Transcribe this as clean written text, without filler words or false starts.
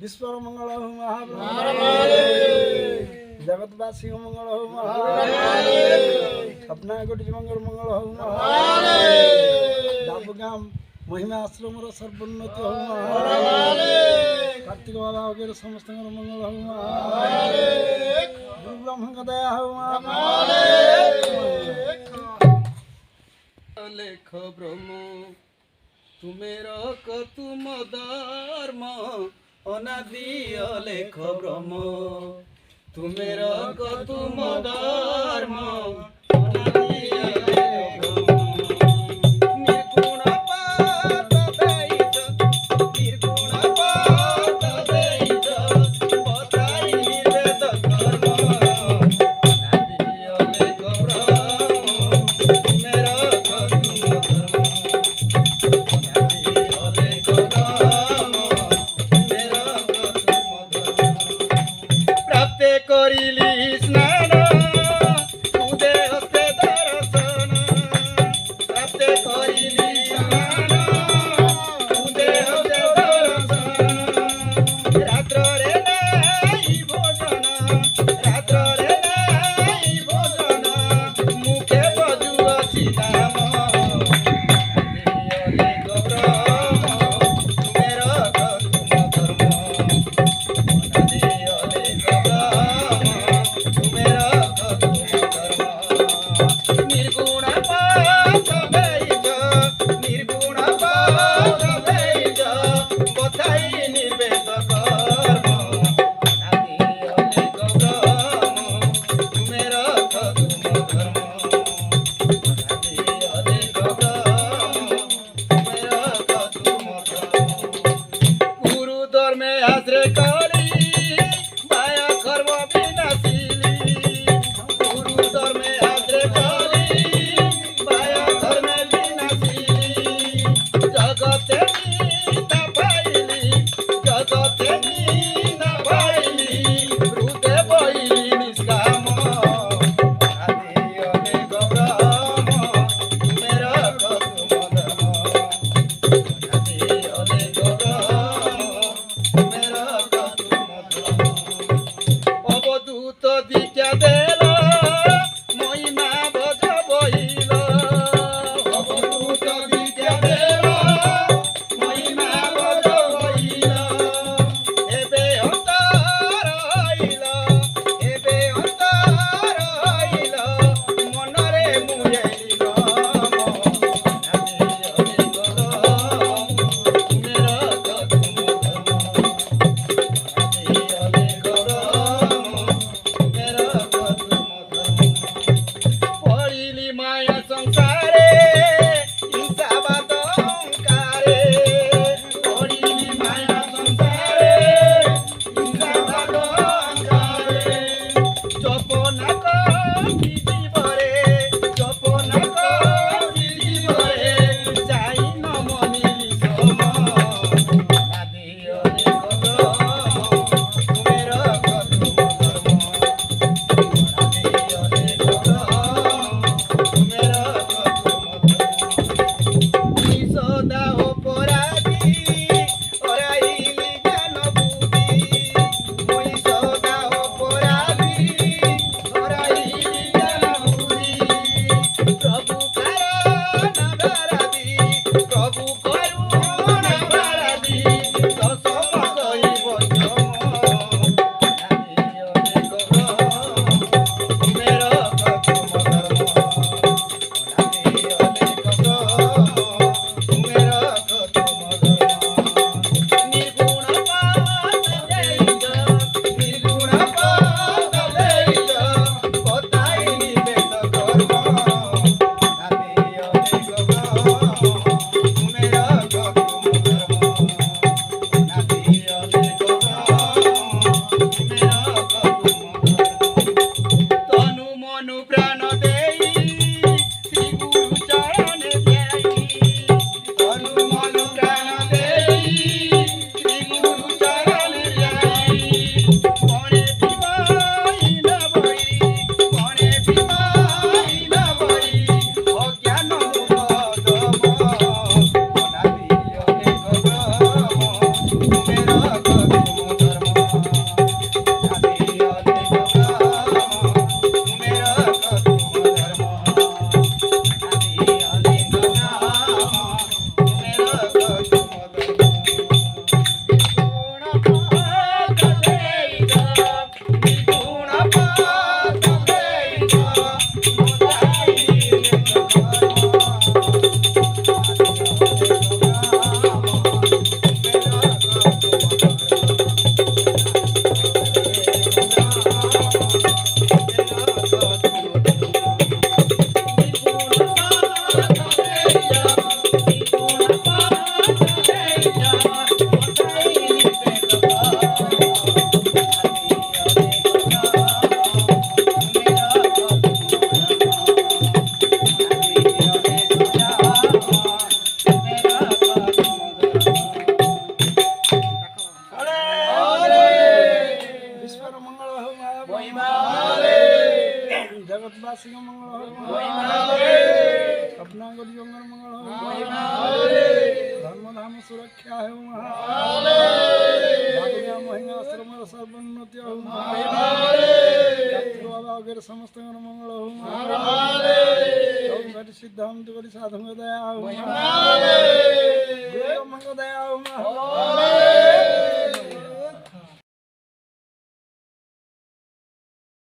विश्वर मंगल हो महाप्रभु जगतवासी मंगल हो महाप्रभु अपना कोटि मंगल मंगल हो महाप्रभु गाम महिमा आश्रम सर्वोन्नति हो महाप्रभु कार्तिक बाबा वगैरह समस्त मंगल हो महाप्रभु गुरु ब्रह्म का दया हो महाप्रभु लेख ब्रह्म तुमेर तुम धर्म अनादि लेख ब्रह्म तुमेर तुम धर्म अनादि लेख ब्रह्म निर्गुण पाद दैत निर्गुण पाद दैत बताई वेद कर्म अनादि लेख ब्रह्म तुमेर करिली स्नान उदे हस्ते दर्शन प्राप्त करिली स्नान उदे हस्ते दर्शन रात्र रे नाई भोजन रात्र रे नाई भोजन मुखे बजु अछि नाम मेरा জগৎবাসী মঙ্গল হোক স্বপ্নাগরী মঙ্গল হোক ধর্মধাম সুরক্ষা হোক মহিমা আশ্রমের সর্বোন্নতি হোক বাবা ওদের সমস্ত মঙ্গল হোক সিদ্ধান্ত করি সাধু দয়া হোক দয়া হোক